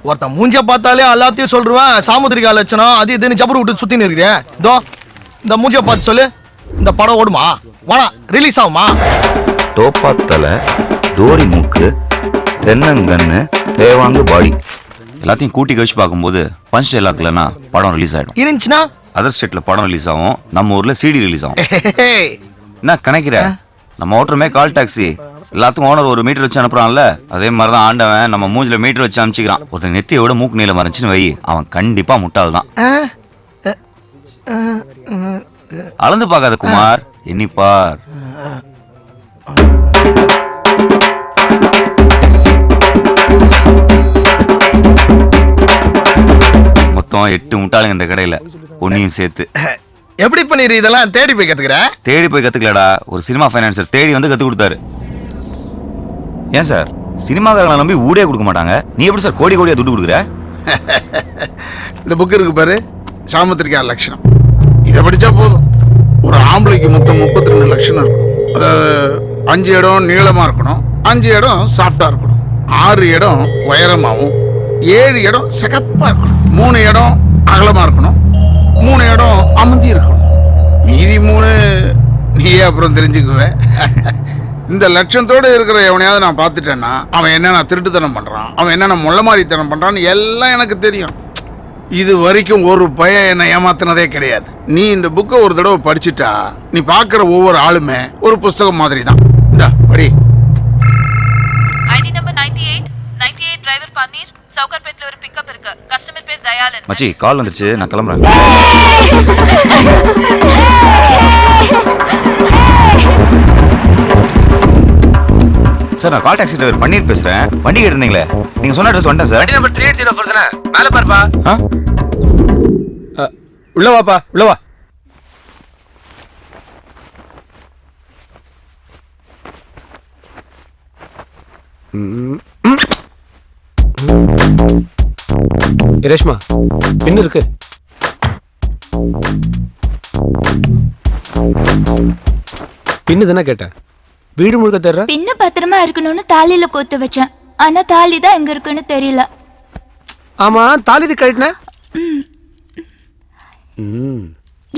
ஒருத்தன் மூஞ்ச பார்த்தாலே எல்லாத்தையும் சொல்றேன். சாமுத்திரிகா லட்சணம் அது இதுன்னு ஜபர் விட்டு சுத்தின்னு இருக்கிறேன். இதோ இந்த மூஞ்ச பார்த்து சொல்லு, இந்த படம் ஓடுமா? வாடா ரிலீஸ் ஆகுமா? தோப்பாத்தலை, தோரி மூக்கு, தென்னங்கன்னு, தேவாங்கு பாடி எல்லாத்தையும் கூட்டி கழிச்சு பார்க்கும்போது பஞ்ச் டைலாக் இல்லைன்னா படம் ரிலீஸ் ஆகிடும். இருந்துச்சுன்னா அதர் ஸ்டேட்ல படம் ரிலீஸ் ஆகும், நம்ம ஊர்ல சிடி ரிலீஸ் ஆகும். என்ன கணக்கிற? நம்ம ஓட்டுறமே கால் டாக்ஸி, எல்லாத்துக்கும் ஓனர் ஒரு மீட்டர் வச்சு அனுப்புறான்ல, அதே மாதிரிதான் ஆண்டவன் நம்ம மூஞ்சில மீட்டர் வச்சு அனுப்பிச்சிக்கிறான். ஒருத்தன் நெத்தியோட மூக்கு நீளம் மறைச்சுன்னு வை, அவன் கண்டிப்பா முட்டாள் தான். அளந்து பார்க்காத குமார், எண்ணிப்பார். மொத்தம் 8 முட்டாளுங்க இந்த கடையில, ஒன்னையும் சேர்த்து. எப்படி பண்ணிரு இதெல்லாம்? தேடி போய் கத்துக்கிற? தேடி போய் கத்துக்கலடா, ஒரு சினிமா ஃபைனான்சர் தேடி வந்து கத்து கொடுத்தாரு. ஏன் சார் சினிமாக்காரங்களை நம்பி ஊடே கொடுக்க மாட்டாங்க, நீ எப்படி சார் கோடி கோடியா துட்டு கொடுக்குற? இந்த புக் இருக்கு பாரு, சாமுத்திரிகா லட்சணம். இதை படிச்சா போதும். ஒரு ஆம்பளைக்கு மொத்தம் 32 லட்சணம் இருக்கணும். அதாவது 5 இடம் நீளமா இருக்கணும், 5 இடம் சாஃப்டா இருக்கணும், 6 இடம் உயரமாவும், 7 இடம் சிகப்பா இருக்கணும், 3 இடம் அகலமா இருக்கணும், 3 இடம் அமர்ந்தி இருக்கணும், மீதி 3 நீயே அப்புறம் தெரிஞ்சுக்குவேன். இந்த லட்சத்தோடு இருக்கிற எவனையாவது நான் பார்த்துட்டேன்னா அவன் என்னென்ன திருட்டுத்தனம் பண்ணுறான், அவன் என்னென்ன முள்ள மாதிரித்தனம் பண்ணுறான்னு எல்லாம் எனக்கு தெரியும். இது வரைக்கும் ஒரு பையன் என்னை ஏமாத்தினதே கிடையாது. நீ இந்த புக்கை ஒரு தடவை படிச்சுட்டா நீ பார்க்குற ஒவ்வொரு ஆளுமே ஒரு புஸ்தகம் மாதிரி தான். இந்த படி. ஐடி நம்பர் 98 டிரைவர் பன்னீர், சவுகார்பேட்ல ஒரு பிக்கப் இருக்கு. கஸ்டமர் பேர் தயாளன். மச்சி கால் வந்துருச்சு, நான் கிளம்புறேன். சார் நான் கால் டாக்ஸி டிரைவர் பன்னீர் பேசுறேன். வண்டி கேட்டிருந்தீங்களே, நீங்க சொன்ன அட்ரஸ் வந்துட்டேன் சார். வண்டி நம்பர் 380 தானே? மேல பாருப்பா. உள்ள வாப்பா, உள்ள வா. ரேஷ்மா பின்னு இருக்கு. பின்னு தானே கேட்டேன், வீடு முழுக்க தர்ற. பின்ன பத்திரமா இருக்கணும்னு தாலியில கோத்து வச்சேன், ஆனா தாலி தான் எங்க இருக்குன்னு தெரியல. ஆமா தாலி கழட்டின?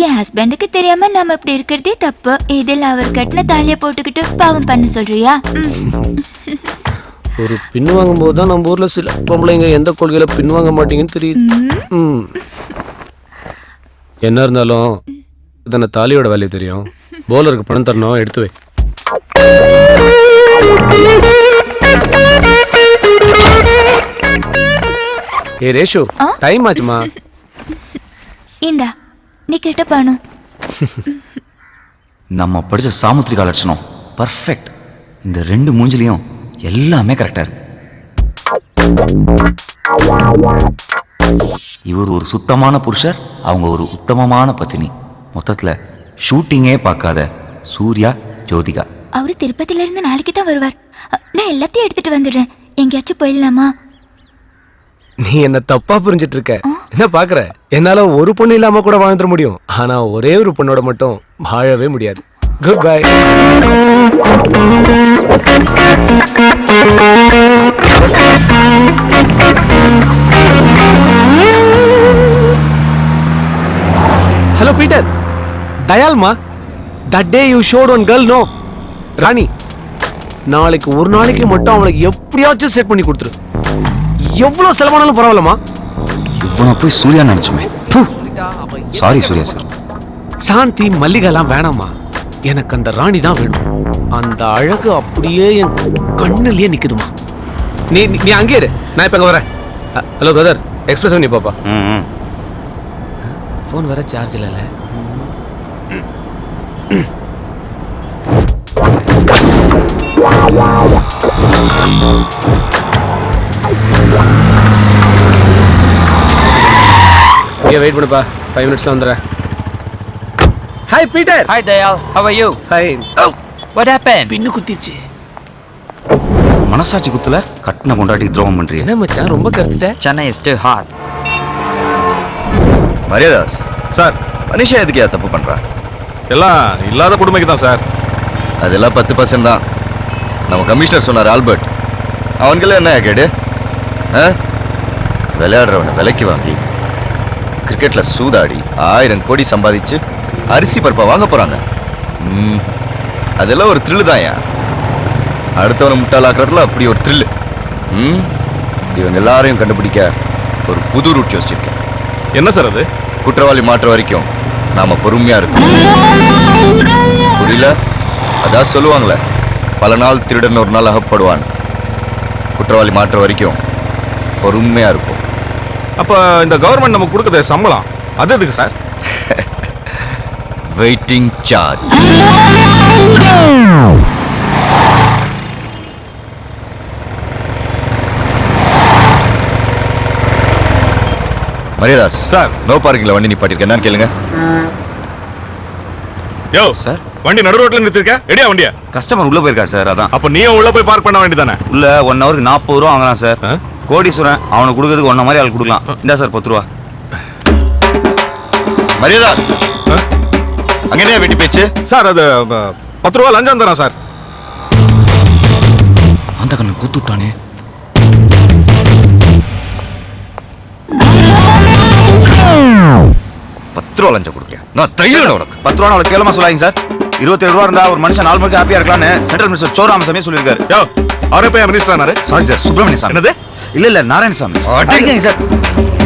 என் ஹஸ்பண்டுக்கு தெரியாம நம்ம இப்படி இருக்கிறதே தப்பு. இதில் அவர் கட்டின தாலிய போட்டுக்கிட்டு பாவம் பண்ண சொல்றியா? ஒரு பின் வாங்கும் போது தான் நம்ம ஊர்ல சில பொம்பளைங்க எந்த கொள்கையில பின் வாங்க மாட்டீங்கன்னு தெரியுது. என்ன இருந்தாலும் இதன தாலியோட வேலையை தெரியும். போலருக்கு பணம் தரணும், எடுத்து வை. ஏ ரேஷு, டைம் ஆச்சுமா. இந்தா நீ கேட்ட பணம். நம்ம படிச்ச சாமுத்திரிகா லட்சணம் பர்ஃபெக்ட். இந்த 2 மூஞ்சிலையும் எல்லாமே கரெக்டா இருக்கு. இவர் ஒரு சுத்தமான புருஷர், அவங்க ஒரு உத்தமமான பத்தினி. மொத்தத்துல ஷூட்டிங்கே பார்க்காத சூர்யா ஜோதிகா. அவரு திருப்பதில இருந்து நாளைக்கு தான் வருவார். நான் எல்லாத்தையும் எடுத்துட்டு வந்துடுறேன். எங்கேயாச்சும் போயிடலாமா? நீ என்ன தப்பா புரிஞ்சிட்டு இருக்க. என்ன பாக்குற, என்னால ஒரு பொண்ணு இல்லாம கூட வாழ்ந்துட முடியும், ஆனா ஒரே ஒரு பொண்ணோட மட்டும் வாழவே முடியாது. Goodbye. ஹலோ பீட்டர், தயால்மா, that day you showed one girl, no? Rani, நாளைக்கு ஒரு நாளைக்கு மட்டும் அவளுக்கு எப்படியாச்சும் செட் பண்ணி கொடுத்துரு. எவ்வளவு செலவானாலும் பரவாயில்லமா. இவனை போய் சூர்யா நினைச்சுமே. Sorry Surya sir. சாந்தி மல்லிகைலாம் வேணாமா, எனக்கு அந்த ராணி தான் வேணும். அந்த அழகு அப்படியே என் கண்ணுலயே நிக்குதுமா. நீ நீ அங்கே இரு, நான் இப்ப அங்க வரேன். ஹலோ பிரதர், எக்ஸ்பிரஸ் நீ பாப்பா. போன் வேற சார்ஜ் இல்ல. இங்கே வெயிட் பண்ணுப்பா, 5 minutesல வந்துடுறேன். Hi Peter. Hi Dayal, how are you? Fine. Oh, what happened? பின்னு குத்திச்சு. மனசாட்சி குத்துல கட்டின கொண்டாட்டி துரோகம் பண்றீங்க. என்ன மச்சான் ரொம்ப கருத்துட்ட? Chennai is too hot. Mariadas sir, மனுஷா எதுக்கு தப்பு பண்றா? எல்லாம் இல்லாத கொடுமைக்கு தான் சார். அதெல்லாம் 10% தான். நம்ம கமிஷனர் சொன்னார் ஆல்பர்ட், அவனுக்கெல்லாம் என்ன கேடு? விளையாடுறவனை விலைக்கு வாங்கி கிரிக்கெட்ல சூதாடி 1000 கோடி சம்பாதிச்சு அரிசி பருப்பை வாங்க போறாங்க. அதெல்லாம் ஒரு த்ரில்லு தான்யா. அடுத்தவனை முட்டாளாக்குறதுல அப்படி ஒரு த்ரில்லு. இவங்க எல்லாரையும் கண்டுபிடிக்க ஒரு புது ரூட் யோசிச்சிருக்கேன். என்ன சார் அது? குற்றவாளி மாற்ற வரைக்கும் நாம பொறுமையா இருக்கோம். புரியல? அதான் சொல்லுவாங்களே, பல நாள் திருடன் ஒரு நாள் அகப்படுவான். குற்றவாளி மாற்ற வரைக்கும் பொறுமையா இருக்கும். அப்ப இந்த கவர்மெண்ட் நமக்கு கொடுக்குற சம்பளம் அது எதுக்கு sir? Waiting charge. Mariadas sir. No பார்க்கிங்ல வண்டி நிப்பாட்டிருக்கேன், என்னன்னு கேளுங்க. யோ சார். வண்டி நடு ரோட்ல நிறுத்திருக்க, ரெடியா வண்டியா? கஸ்டமர் உள்ள போயிருக்காரு சார். அதான். அப்ப நீயும் உள்ள போய் பார்க் பண்ண வேண்டியதானே? உள்ள 1 ஹவருக்கு 40 ரூபா வாங்கலாம் சார். கோடீஸ்வரன் அவனுக்கு கொடுக்கறதுக்கு 1 மாதிரி ஆள் கொடுக்கலாம். இந்தா சார் 10 ரூபா. மரியாதாஸ் அங்க என்ன வெட்டி பேச்சு? சார் அது 10 ரூபா லஞ்சம் தரேன் சார். அந்த கண்ணு கூத்து விட்டானே. லஞ்சம் கொடுக்கலையா? நான் தைரியம் உனக்கு. 10 ரூபா அவ்வளவு கேளமா சொல்லாதீங்க சார். 27 ரூபா இருந்தா ஒரு மனுஷன் 4 மணிக்கு ஹாப்பியா இருக்கலாம்னு சென்ட்ரல் மினிஸ்டர் சோராமசாமி சொல்லியிருக்காரு. யோ அவரே போய் மினிஸ்டர் ஆனாரு. சாரி சார், சுப்பிரமணிய சாமி. என்னது? இல்ல நாராயணசாமி. அடிக்கங்க சார்.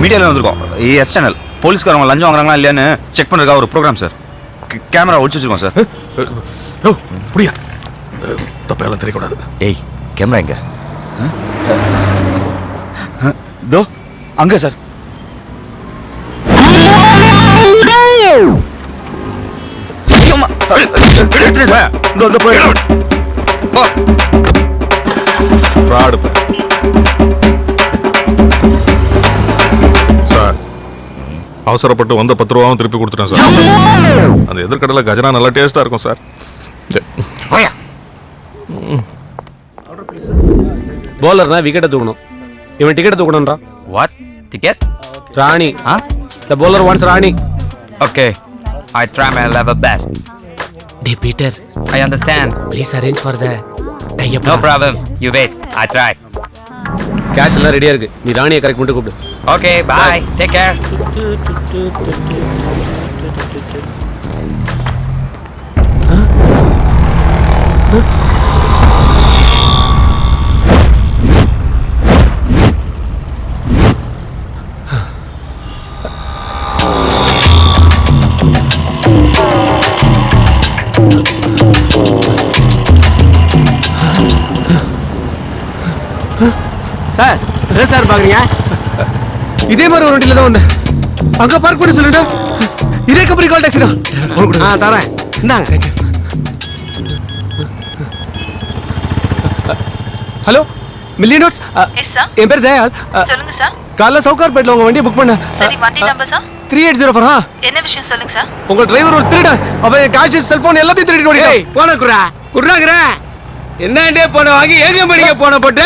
மீடியால வந்திருக்கோம். S channel. போலீஸ்காரங்க லஞ்சம் வாங்குறாங்களா இல்லையான்னு செக் பண்றதுக்காக ஒரு ப்ரோக்ராம் சார். கேமரா ஒளிச்சு வச்சிருக்கோம் சார். யோ புரியா? தப்பெல்லாம் தெரியக்கூடாது. ஏய், கேமரா எங்க? தோ அங்க சார். Fraud sir. அவசரப்பட்டு வந்த 10 ரூபாவும் திருப்பி கொடுத்துட்டேன் சார். அந்த எதிர்கடலை கஜனா நல்லா டேஸ்டா இருக்கும் சார். போலர்னா விக்கெட்டை தூக்கணும், இவன் டிக்கெட்டை தூக்கணும்ன்றா. What? Ticket? Rani. Huh? The bowler wants Rani. Okay. I try my level best. Hey Peter, I understand. please arrange for the tie-up. No problem. You wait. I try. Cash எல்லாம் ரெடியா இருக்கு, நீ ராணியை correct பண்ணிட்டு கூப்பிடு. Okay, bye. Take care. Sir, என்ன sir பாக்குறீங்க? இதே மாதிரி ஒரு வண்டியில தான் வந்தேன். அங்க பார்க் பண்ணி சொல்லிட்டு இதே கம்பெனி கால் டாக்ஸி தான். தரேன், இந்தாங்க. Hello, million notes. Yes sir. என் பேர் தயால். சொல்லுங்க சார். காலைல சவுகார்பேட்ல உங்க வண்டியை புக் பண்ண. சரி, வண்டி நம்பர் சார்? 3804. என்ன விஷயம் சொல்லுங்க சார். உங்க டிரைவர் ஒரு திருடன். அவன் கேஷ், செல்போன் எல்லாத்தையும் திருடிட்டு ஓடிட்டான். போன குறாக்குற என்னண்டே போன வாங்கி ஏக மணிக்கு போன போட்டு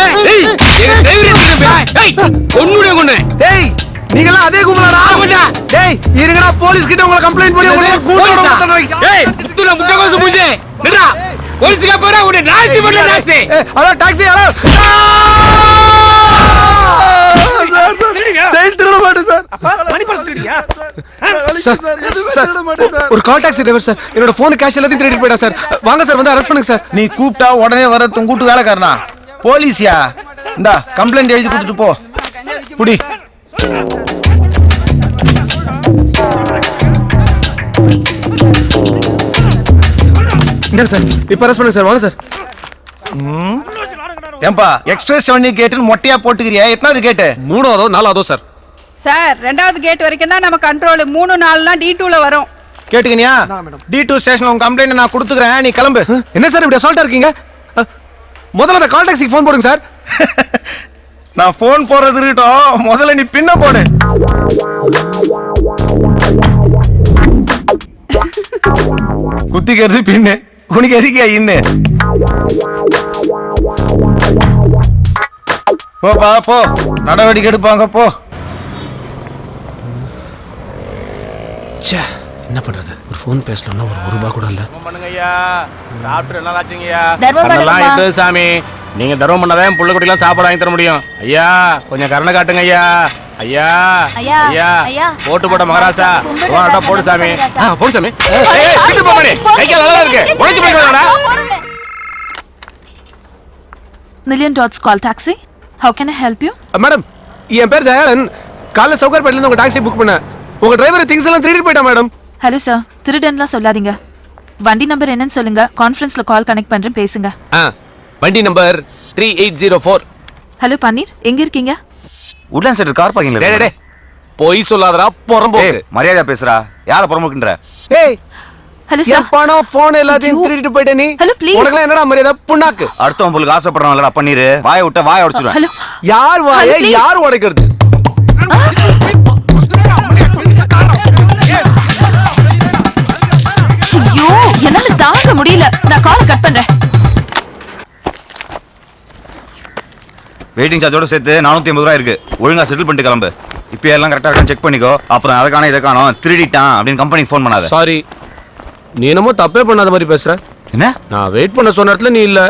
ஒண்ணுடைய கொண்டு. டேய், நீங்க எல்லாம் அதே கும்பலாடா? டேய், இருங்கடா, போலீஸ் கிட்ட உங்களை கம்ப்ளைண்ட் பண்ணி உங்களை கூட்டோட மொத்தம். டேய், துல முட்டை கோசு பூஜே நிடா. போலீஸ்க்கு போறா உன்னை நாஸ்தி பண்ணல நாஸ்தி. Hello taxi, hello. ஒரு கால் டாக்ஸி டிரைவர் சார், என்னோட போன் கேஷ் எல்லாத்தையும் திருடிட்டு போயிட்டா சார். வாங்க சார், வந்து அரெஸ்ட் பண்ணுங்க சார். நீ கூப்பிட்டா உடனே வர கூட்டு வேலைக்காரனா? போலீஸ்யா? இந்தா கம்ப்ளைண்ட் எழுதி கொடுத்துட்டு போ. புடி. இந்தாங்க சார், இப்ப அரெஸ்ட் பண்ணுங்க சார். வாங்க சார். ஏம்பா, எக்ஸ்பிரஸ் வண்டி கேட்டுன்னு மொட்டையா போட்டுக்கிறியா? எத்தனாவது கேட்டு? 3ஆவதோ 4ஆவதோ சார். சார், 2வது கேட் வரைக்கும் தான் நம்ம கண்ட்ரோல். 3 4னா D2ல வரும். கேட்டுக்கினியா? D2 ஸ்டேஷன்ல உன் கம்ப்ளைண்ட் நான் கொடுத்துக்கிறேன், நீ கிளம்பு. என்ன சார் இப்படி அசால்ட்டா இருக்கீங்க? முதல்ல அந்த கால் டாக்ஸிக்கு ஃபோன் போடுங்க சார். நான் ஃபோன் போடுறது இருக்கட்டும், முதல்ல நீ பின்ன போடு. குத்திக்கிறது பின்னு, உனக்கு எதுக்கியா இன்னு? போப்பா போ, நடவடிக்கை எடுப்பாங்க போ. என்ன பண்றது? ஒரு ஃபோன் பேசணும்னா ஒரு ரூபாய் கூட இல்ல. பண்ணுங்கய்யா, சாப்பிட்டு நல்லா ஆச்சுங்கய்யா. தர்மம் அதெல்லாம் பண்ணுங்கப்பா. எட்டு சாமி, நீங்க தர்மம் பண்ணாதான் புள்ள குட்டிலாம் சாப்பாடு வாங்கி தர முடியும். ஐயா கொஞ்சம் கருணை காட்டுங்க ஐயா. ஐயா ஐயா, ஐயா ஐயா. போட்டு போட்ட மகாராசா கும்பிடு வாடா போடு சாமி போடு சாமி ஏய் கிட்ட போடி கைக்கு நல்லா இருக்கு உடைச்சு போயிடுவாடா million dots call taxi how can I help you madam என் பேர் தயாளன். காலைல சவுகார்பேட்ல இருந்து உங்க டாக்ஸி புக் பண்ணேன். உங்க டிரைவர் திங்ஸ் எல்லாம் திருடிட்டு போயிட்டா மேடம். ஹலோ சார் திருடன்லாம் சொல்லாதீங்க வண்டி நம்பர் என்னன்னு சொல்லுங்க கான்ஃபரன்ஸ்ல கால் கனெக்ட் பண்றேன் பேசுங்க வண்டி நம்பர் 3804. ஹலோ பன்னீர் எங்க இருக்கீங்க உட்லாண்ட் சென்டர் கார் பார்க்கிங்ல டேய் டேய் போய் சொல்லாதடா புறம்போக்கு. மரியாதை பேசுறா யார புறம்போக்குன்ற ஏய் ஹலோ என் சார் பணம் போன் எல்லாத்தையும் திருடிட்டு போயிட்ட நீ. Hello, please. உனக்கு என்னடா மரியாதை புண்ணாக்கு. அடுத்தவன் உங்களுக்கு ஆசைப்படுறான்லடா பண்ணிரு வாயை விட்ட வாயை உடைச்சிடுவேன் ஹலோ யார் வாயை Hello, please. யார் உடைக்கிறது? ஐயோ என்னால தாங்க முடியல நான் காலை கட் பண்றேன் வெயிட்டிங் சார்ஜோட சேர்த்து 450 ரூபா இருக்கு ஒழுங்கா செட்டில் பண்ணிட்டு கிளம்பு இப்போ எல்லாம் கரெக்டா இருக்கான்னு செக் பண்ணிக்கோ அப்புறம் அதை காணோம் இதை காணோம் திருடிட்டான் அப்படின்னு கம்பெனிக்கு ஃபோன் பண்ணாத சாரி நீ என்னமோ தப்பே பண்ணாத மாதிரி பேசுற. என்ன நான் வெயிட் பண்ண சொன்ன இடத்துல நீ இல்ல,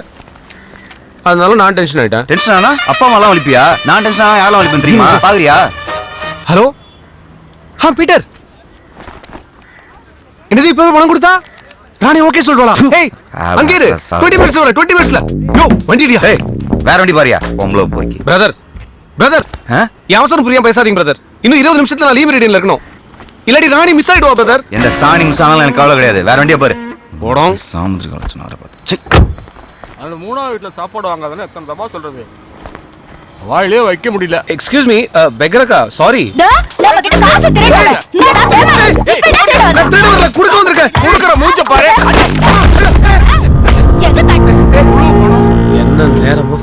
அதனால நான் டென்ஷன் ஆயிட்டேன். டென்ஷன் ஆனா அப்பா அம்மாலாம் வலிப்பியா நான் டென்ஷன் ஆனா யாரெல்லாம் வலிப்பேன் தெரியுமா பாக்குறியா ஹலோ பீட்டர் என்னது இப்பவே பணம் கொடுத்தா நானே ஓகே சொல்றேன். ஏய் அங்க இரு 20 மினிட்ஸ் வர 20 மினிட்ஸ்ல யோ வண்டிடியா. ஏய் வேற வண்டி பாரியா பொம்பளை போய்க்கு பிரதர் என் அவசரம் புரியாம பேசாதீங்க பிரதர். இன்னும் 20 நிமிஷத்துல நான் லீவ் ரீடிங்ல இருக்கணும். இல்லாட்டி ராணி மிஸ் ஆயிடுவா பிரதர். எந்த சாணி மிஸ் ஆனாலும் எனக்கு கவலை கிடையாது வேற வண்டியை பாரு போடும் சாமுத்திரி கலெக்ஷன் வர பார்த்து அந்த மூணாவது வீட்ல சாப்பாடு வாங்காதானே எத்தனை தப்பா சொல்றது வாயிலே வைக்க முடியல எக்ஸ்கியூஸ் மீ பெகரக்கா சாரி. நம்ம கிட்ட காசு திருடாத. நான் திருட வரல குடுக்க வந்திருக்கேன். குடுக்குற மூஞ்ச பாரு. என்ன நேரமோ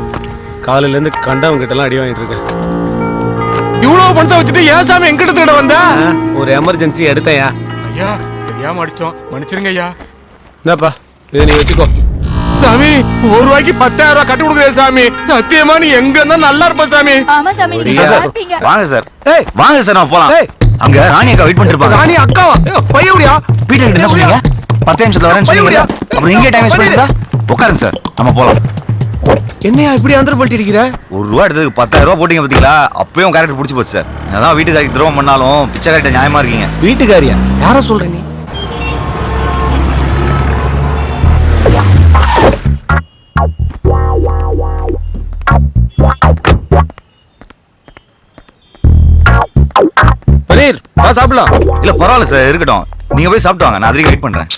காலையில இருந்து கண்டவங்க கிட்ட எல்லாம் அடி வாங்கிட்டு இருக்கேன். இவ்வளவு பணத்தை வச்சுட்டு ஏன் சாமி எங்கிட்ட திருட வந்தா ஒரு எமர்ஜென்சி எடுத்தையா. ஐயா தெரியாம அடிச்சோம் மன்னிச்சிருங்க ஐயா என்னப்பா இதை நீ வச்சுக்கோ. சாமி 1 ரூபாய்க்கு 10,000 ரூபாய் கட்டி கொடுக்குறேன் சாமி சத்தியமா நீ எங்க இருந்தா நல்லா இருப்ப சாமி ஆமா சாமி நீங்க சார் பார்ப்பீங்க. வாங்க சார் ஏய் வாங்க சார் நம்ம போலாம் ஏய் அங்க ராணி அக்கா வெயிட் பண்ணிட்டு இருப்பாங்க ராணி அக்காவா பையவுடியா பீட்டர் கிட்ட என்ன சொன்னீங்க 10 நிமிஷத்துல வரேன்னு சொன்னீங்க அப்புறம் இங்கே டைம் வேஸ்ட் பண்ணிட்டா உட்காருங்க சார் நம்ம போலாம் என்னையா இப்படி அந்தர் பண்ணிட்டு இருக்கிற? 1 ரூபா எடுத்ததுக்கு 10,000 ரூபா போட்டீங்க பாத்தீங்களா அப்பயும் கேரக்டர் பிடிச்சி போச்சு சார் என்னதான் வீட்டுக்காரிக்கு துரோகம் பண்ணாலும் பிச்சைக்காரிட்ட நியாயமா இருக்கீங்க வீட்டுக்காரியா யார சொல்ற நீ? பனீர் வா சாப்பிடலாம். இல்ல பரவாயில்ல சார் இருக்கட்டும் நீங்க போய் சாப்பிட்டு வாங்க நான் அதுக்கு வெயிட் பண்றேன்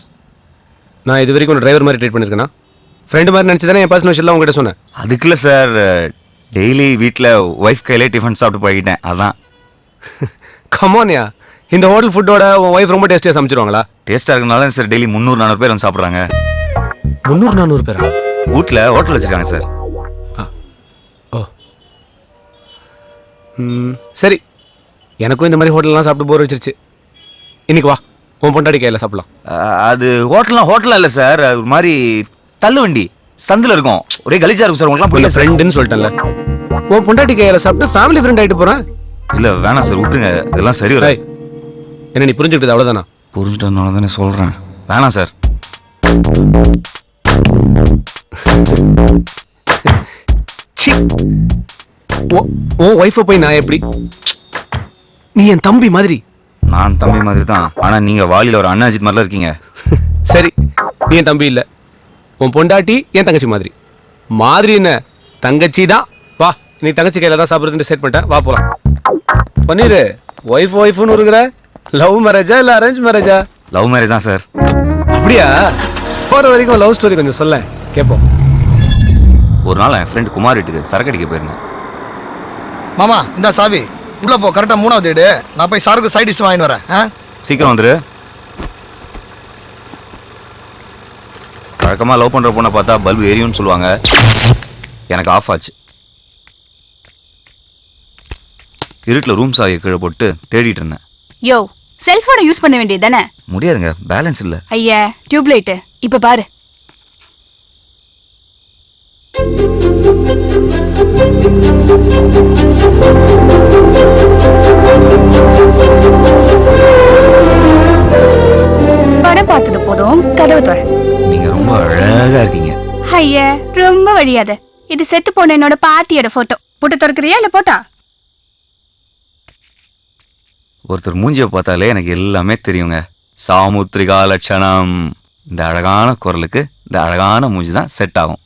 நான் இது வரைக்கும் டிரைவர் மாதிரி ட்ரீட் பண்ணிருக்கேனா? ஃப்ரெண்ட் மாதிரி நினைச்சதானே என் பர்சனல் விஷயம் உங்ககிட்ட சொன்னேன். அதுக்குள்ள சார் டெய்லி வீட்டில் ஒய்ஃப் கையிலே டிஃபன் சாப்பிட்டு போய்கிட்டேன் அதான் கமான்யா இந்த ஹோட்டல் ஃபுட்டோட உன் ஒய்ஃப் ரொம்ப டேஸ்டியா சமைச்சிருவாங்களா? டேஸ்டா இருக்கனால சார் டெய்லி 300-400 பேர் வந்து சாப்பிட்றாங்க 300-400 பேரா? வீட்டில் ஹோட்டல் வச்சிருக்காங்க சார் ஓ சரி எனக்கும் இந்த மாதிரி ஹோட்டல்லாம் சாப்பிட்டு போர் வச்சிருச்சு. இன்னைக்கு வா உன் பொண்டாடி கையில் சாப்பிடலாம். அது ஹோட்டல்லாம் இல்லை சார் அது ஒரு மாதிரி தள்ளு வண்டி சந்தில் இருக்கும் ஒரே கலிஜா இருக்கும் சார் உங்களுக்குலாம் உள்ள புரியல ஃப்ரெண்டுன்னு சொல்லிட்டேன்ல உன் பொண்டாட்டி கையில் சாப்பிட்டு ஃபேமிலி ஃப்ரெண்ட் ஆகிட்டு போகிறேன். இல்லை வேணாம் சார் விட்டுருங்க இதெல்லாம் சரி வர என்ன நீ புரிஞ்சுக்கிட்டது அவ்வளோதானா? புரிஞ்சுட்டதுனால தானே சொல்கிறேன் வேணாம் சார் ஓ ஒய்ஃபை போய் நான் எப்படி? நீ என் தம்பி மாதிரி. நான் தம்பி மாதிரி தான் ஆனால் நீங்கள் வாலியில் ஒரு அண்ணாஜித் மாதிரிலாம் இருக்கீங்க சரி நீ என் தம்பி இல்லை உன் பொண்டாட்டி என் தங்கச்சி மாதிரி. மாதிரி என்ன தங்கச்சி தான். வா நீ தங்கச்சி கையில் தான் சாப்பிட்றதுன்னு செட் பண்ணிட்டேன் வா போகலாம். பன்னீர் ஒய்ஃப்னு இருக்கிற லவ் மேரேஜா இல்லை அரேஞ்ச் மேரேஜா? லவ் மேரேஜ் தான் சார் அப்படியா? போகிற வரைக்கும் லவ் ஸ்டோரி கொஞ்சம் சொல்ல கேட்போம். ஒரு நாள் என் ஃப்ரெண்ட் குமார் வீட்டுக்கு சரக்கு அடிக்க போயிருந்தேன் மாமா இந்த சாவி உள்ள போ கரெக்டா 3வது வீடு நான் போய் சாருக்கு சைட் டிஷ் வாங்கிட்டு வரேன் சீக்கிரம் வந்துரு வழக்கமாக லவ் பண்ணுற பொண்ணை பார்த்தா பல்பு எரியும்னு சொல்லுவாங்க எனக்கு ஆஃப் ஆச்சு இருட்டில் ரூம் சாவியை கீழே போட்டு தேடிட்டு இருந்தேன். யோ செல்போனை யூஸ் பண்ண வேண்டியது தானே? முடியாதுங்க பேலன்ஸ் இல்லை. ஐயா டியூப்லைட் இப்ப பாரு. படம் பார்த்தது போதும் கதவு தர. நீங்க ரொம்ப அழகா இருக்கீங்க. ஐயா ரொம்ப வழியாத. இது செத்து போன என்னோட பாட்டியோட போட்டோ. போட்டு திறக்கிறியா இல்ல போட்டா? ஒருத்தர் மூஞ்சியை பார்த்தாலே எனக்கு எல்லாமே தெரியுங்க. சாமுத்திரிகா லட்சணம். இந்த அழகான குரலுக்கு இந்த அழகான மூஞ்சி தான் செட் ஆகும்.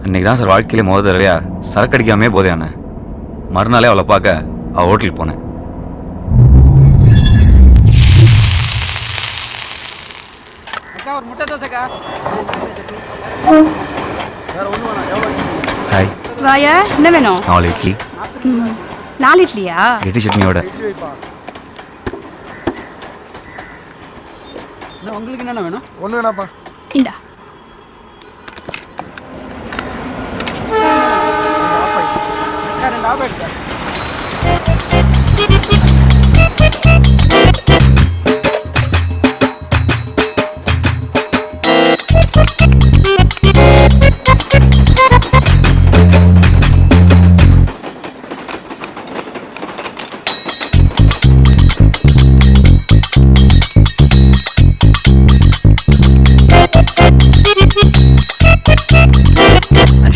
அன்னைக்கு தான் சார் வாழ்க்கையிலே முதல் தடவையா சரக்கு அடிக்காமே போதையான. மறுநாளே அவளை பார்க்க அவள் ஹோட்டலுக்கு போனேன். ஹாய். வாயா, என்ன வேணும்? 4 இட்லி. 4 இட்லியா? இட்லி சட்னியோட. உங்களுக்கு என்னென்ன வேணும்? ஒன்று வேணாப்பா. இந்தா.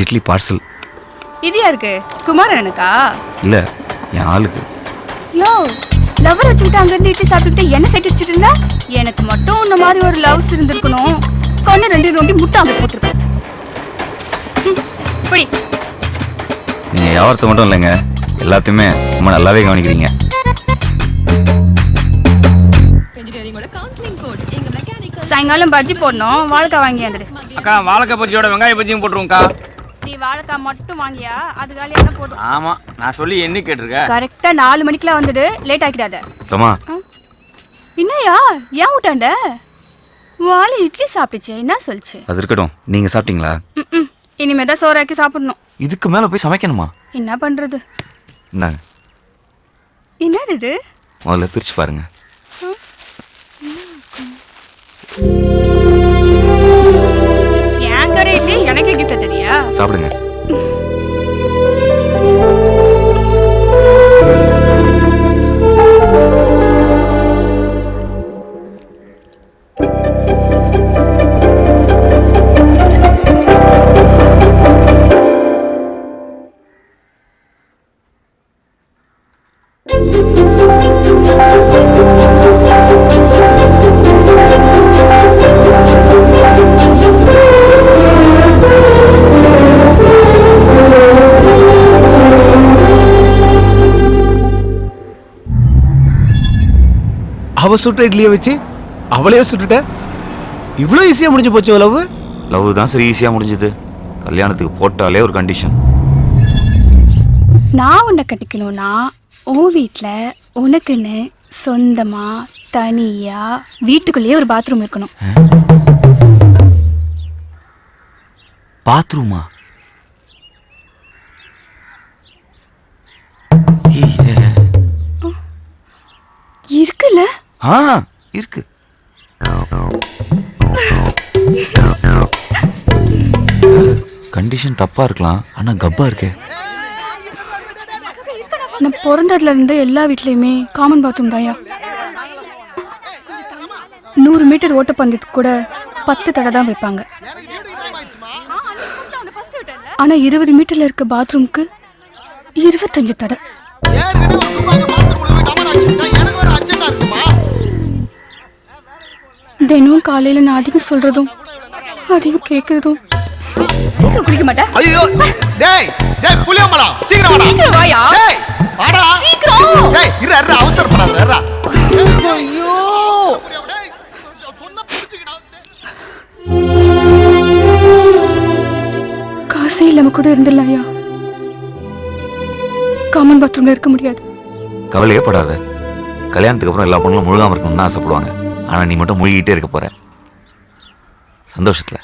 இட்லி பார்சல். இது யாருக்கு? குமாரனுக்கா? இல்ல, என் ஆளுக்கு. யோ, லவர் வச்சுக்கிட்டு அங்கிருந்து இட்லி சாப்பிட்டுக்கிட்டு என்ன சைட் வச்சுட்டு இருந்தா? எனக்கு மட்டும் இந்த மாதிரி ஒரு லவ்ஸ் இருந்திருக்கணும். கண்ணு 2 நோண்டி முட்டை அங்க போட்டிருப்பேன். புடி. நீங்க வியாபாரத்தை மட்டும் இல்லைங்க, எல்லாத்தையுமே ரொம்ப நல்லாவே கவனிக்கிறீங்க. சாயங்காலம் பஜ்ஜி போடணும், வாழைக்காய் வாங்கி வந்துடு. அக்கா வாழைக்காய் பஜ்ஜியோட வெங்காய பஜ்ஜியும் போட்டுருவோம்க்கா. நீ வாழைக்காய் மட்டும் வாங்கியா? அது காலியான போதும். ஆமா, நான் சொல்லி என்ன கேட்டிருக்கேன். கரெக்டா 4 மணிக்கெல்லாம் வந்துடு, லேட் ஆக்கிடாத. தம்மா, என்னையா ஏன் விட்டாண்ட? வாழை இட்லி சாப்பிடுச்சு, என்ன சொல்லுச்சு? அது இருக்கட்டும். நீங்க சாப்பிட்டீங்களா? இனிமேதான் சோறாக்கி சாப்பிடணும். இதுக்கு மேல போய் சமைக்கணுமா? என்ன பண்றது? இந்தாங்க. என்னது இது? முதல்ல பிரிச்சு பாருங்க. என் கடை இட்லி எனக்கு கிஃப்ட் தெரியா? சாப்பிடுங்க. அவ சுட்ட இட்லியை வச்சு அவளையே சுட்டுட்ட. இவ்வளோ ஈஸியா முடிஞ்சு போச்சு லவ். லவ் தான் சரி ஈஸியா முடிஞ்சது. கல்யாணத்துக்கு போட்டாலே ஒரு கண்டிஷன். நான் உன்னை கட்டிக்கணும்னா உன் வீட்டில் உனக்குன்னு சொந்தமா தனியா வீட்டுக்குள்ளேயே ஒரு பாத்ரூம் இருக்கணும். பாத்ரூமா? இருக்குல்ல? இருக்கு. கண்டிஷன் தப்பா இருக்கலாம், ஆனா கப்பா இருக்கே. நான் பிறந்ததுல இருந்து எல்லா வீட்லயுமே காமன் பாத்ரூம் தாயா. 100 மீட்டர் ஓட்டப்பந்தயத்துக்கு கூட 10 தடை தான் வைப்பாங்க. ஆனா 20 மீட்டர்ல இருக்க பாத்ரூம்க்கு 25 தடை. தினம் காலையில நான் அதிகம் சொல்றதும் அதிகம் கேக்குறதும். சீக்கிரம் குடிக்க மாட்டேன். ஐயோ, டேய் டேய் புளியம்பளா, சீக்கிரம் வாடா. சீக்கிரம் வாயா. டேய் வாடா சீக்கிரம். டேய் இரு அவசரப்படாத இரு. ஐயோ, காசே இல்லாம கூட இருந்துடலாம்யா. காமன் பாத்ரூம்ல இருக்க முடியாது. கவலையே படாத. கல்யாணத்துக்கு அப்புறம் எல்லா பொண்ணுங்களும் முழுகாம இருக்கணும்னு ஆசைப்படுவாங்க. ஆனா நீ மட்டும் முழுகிட்டே இருக்க போற சந்தோஷத்துல.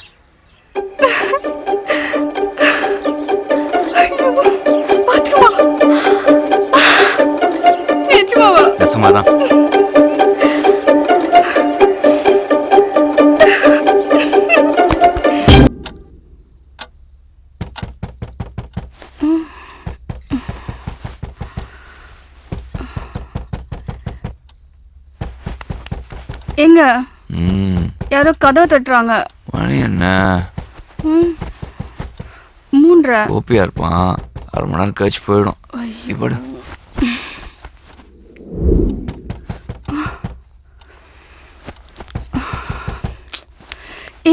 நெசமாதான். எங்க ம் யாரோ கதவை தட்டுறாங்க. மணி என்ன? 3:30. ஓபியா இருப்பான். 1/2 மணி நேரம் கழிச்சு போயிடும். இப்படி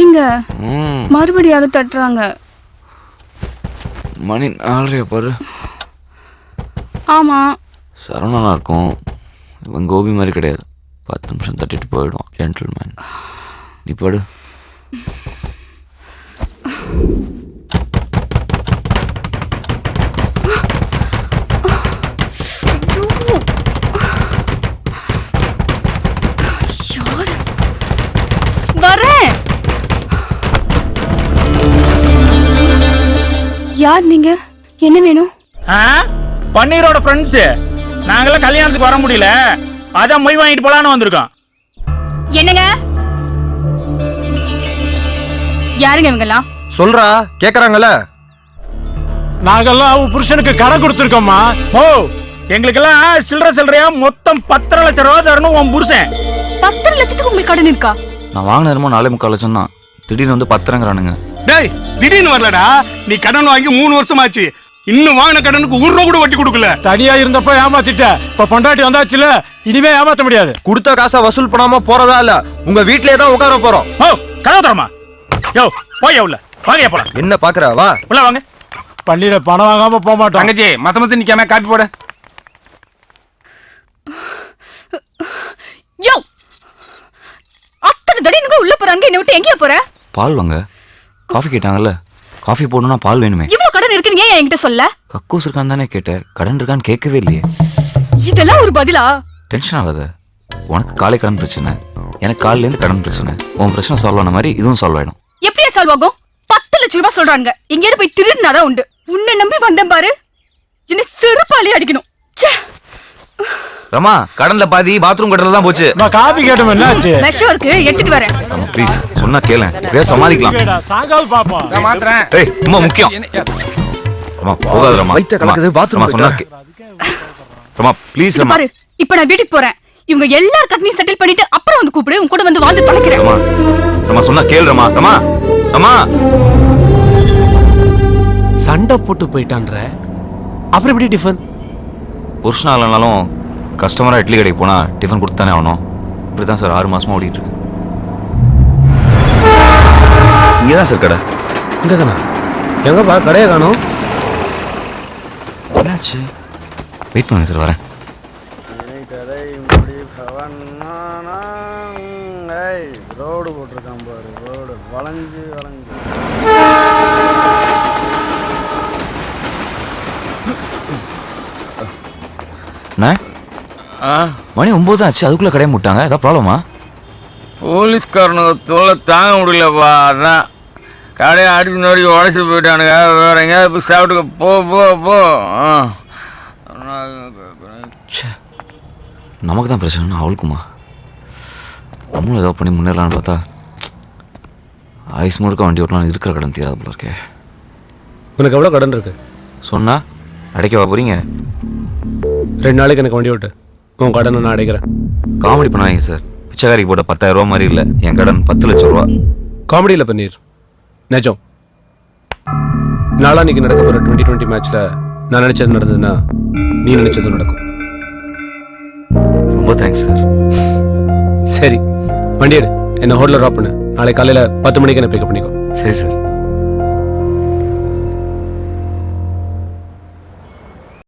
எங்க மறுபடியும் யாரோ தட்டுறாங்க. மணி 4:30 பாரு. ஆமா. சரவணனா இருக்கும். இவன் கோபி மாதிரி கிடையாது. 10 நிமிஷம் தட்டிட்டு போயிடும். ஜென்டில்மேன். நீ படு. வரேன். யார் நீங்க? என்ன வேணும்? பன்னீரோட ஃப்ரெண்ட்ஸ். நாங்களாம் கல்யாணத்துக்கு வர முடியல, அதான் மொய் வாங்கிட்டு போலான்னு வந்திருக்கோம். என்னங்க? யாருங்க இவங்கெல்லாம்? சொல்றா, கேக்குறாங்கல்ல. நாங்கெல்லாம் அவ புருஷனுக்கு கடன் கொடுத்துருக்கோம்மா. ஓ, எங்களுக்கெல்லாம் சில்லறையா மொத்தம் 10.5 லட்சம் ரூபா தரணும் உன் புருஷன். 10 லட்சத்துக்கு உங்களுக்கு கடன் இருக்கா? நான் வாங்கின நேரமும் 4.25 லட்சம் தான். திடீர்னு வந்து 10ங்கிறானுங்க. டேய், திடீர்னு வரலடா. நீ கடன் வாங்கி 3 வருஷம் ஆச்சு. இன்னும் வாங்கின கடனுக்கு 1 ரூபா கூட வட்டி கொடுக்கல. தனியா இருந்தப்ப ஏமாத்திட்ட. இப்ப பொண்டாட்டி வந்தாச்சுல, இனிமே ஏமாத்த முடியாது. கொடுத்த காசை வசூல் பண்ணாம போறதா இல்ல, உங்க வீட்லயே தான் உட்கார போறோம். ஓ, கதவு தரமா? யோ, போய் உள்ள வாங்க போலாம். என்ன பாக்குற? வா உள்ள வாங்க. பள்ளியில பணம் வாங்காம போக மாட்டோம். தங்கச்சி, மசமத்து நிக்காம காப்பி போட. யோ, அத்தனை தடவை நீங்க உள்ள போறாங்க, என்ன விட்டு எங்கேயா போற? பால் வாங்க. காஃபி கேட்டாங்கல்ல, காஃபி போடணும்னா பால் வேணுமே. இவ்வளவு கடன் இருக்குன்னு ஏன் என்கிட்ட சொல்ல? கக்கூஸ் இருக்கான்னு தானே கேட்டேன். கடன் இருக்கான்னு கேட்கவே இல்லையே. இதெல்லாம் ஒரு பதிலா? டென்ஷன் ஆகாத. உனக்கு காலை கடன் பிரச்சனை, எனக்கு காலையில இருந்து கடன் பிரச்சனை. உன் பிரச்சனை சால்வ் ஆன மாதிரி இதுவும் சால்வ் ஆயிடும். எப்படியா சால்வ் ஆகும்? 10 லட்சம் ரூபாய் சொல்றாங்க. எங்கேயாவது போய் திருடினாதான் உண்டு. உன்னை நம்பி வந்தேன் பாரு, என்ன செருப்பாலே அடிக்கணும். ரமா, கடன்ல பாதி பாத்ரூம் கட்டல தான் போச்சு. நான் காபி கேட்டோம், என்னாச்சு? விஷம் இருக்கு, எடுத்துட்டு வரேன். ரமா ப்ளீஸ், சொன்னா கேளேன். பேச சமாளிக்கலாம். சாகாது பாப்போம். நான் மாத்துறேன். ஏய், ரொம்ப முக்கியம். ரமா போகாத ரமா. வைத்த கலக்குது, பாத்ரூம் சொன்னா ரமா ப்ளீஸ் ரமா. பாரு, இப்ப நான் வீட்டுக்கு போறேன். இவங்க எல்லார் கடனையும் செட்டில் பண்ணிட்டு அப்புறம் வந்து கூப்பிடு. உன் கூட வந்து வாழ்ந்து தொலைக்கிறேன். ரமா, ரமா சொன்னா கேள் ரமா. ரமா, ரமா. சண்டை போட்டு போயிட்டான்ற அப்புறம் எப்படி டிஃபன்? புருஷனா இல்லைனாலும் கஸ்டமரா இட்லி கடைக்கு போனா டிஃபன் கொடுத்து தானே ஆகணும். இப்படிதான் சார் 6 மாசமா ஓடிட்டு இருக்கு. இங்கே தான் சார் கடை. இங்கே தானே? எங்கப்பா கடையை காணோம்? என்னாச்சு? வெயிட் பண்ணுங்க சார், வரேன். ரோடு போட்டிருக்கான் பாரு, ரோடு வளைஞ்சு வளைஞ்சு. மணி 9 ஆச்சு, அதுக்குள்ள கடையை முட்டாங்க. ஏதாவது ப்ராப்ளமா? போலீஸ்காரனுக்கு தொல்லை தாங்க முடியலப்பா. அதான் கடையை அடிச்சு நோடி உடச்சி போயிட்டானுங்க. வேற எங்கேயாவது போய் சாப்பிட்டுக்க. போ போ போ. நமக்கு தான் பிரச்சனைனா அவளுக்குமா? நம்மளும் ஏதோ பண்ணி முன்னேறலான்னு பார்த்தா ஐஸ் முழுக்க வண்டி ஓட்டலாம் இருக்கிற கடன் தீராது போல இருக்கே. உனக்கு எவ்வளோ கடன் இருக்கு? சொன்னா அடைக்கவா போறீங்க? 2 நாளைக்கு எனக்கு வண்டி ஓட்டு. உன் கடனை நான் அடைக்கிறேன். காமெடி பண்ணாதீங்க சார். பிச்சைக்காரிக்கு போட்ட 10,000 ரூபா மாதிரி இல்லை. என் கடன் 10 லட்சம் ரூபா. காமெடியில் பண்ணீர் நிஜம். நாளான்னைக்கு நடக்க போகிற 2020 மேட்ச்சில் நான் நினச்சது நடந்ததுன்னா நீ நினச்சதும் நடக்கும். ரொம்ப தேங்க்ஸ் சார். சரி, வண்டி எடு. என்ன ஹோட்டலில் ட்ராப் பண்ணு. நாளை காலையில் 10 மணிக்கு என்ன பிக்கப் பண்ணிக்கோ. சரி சார்.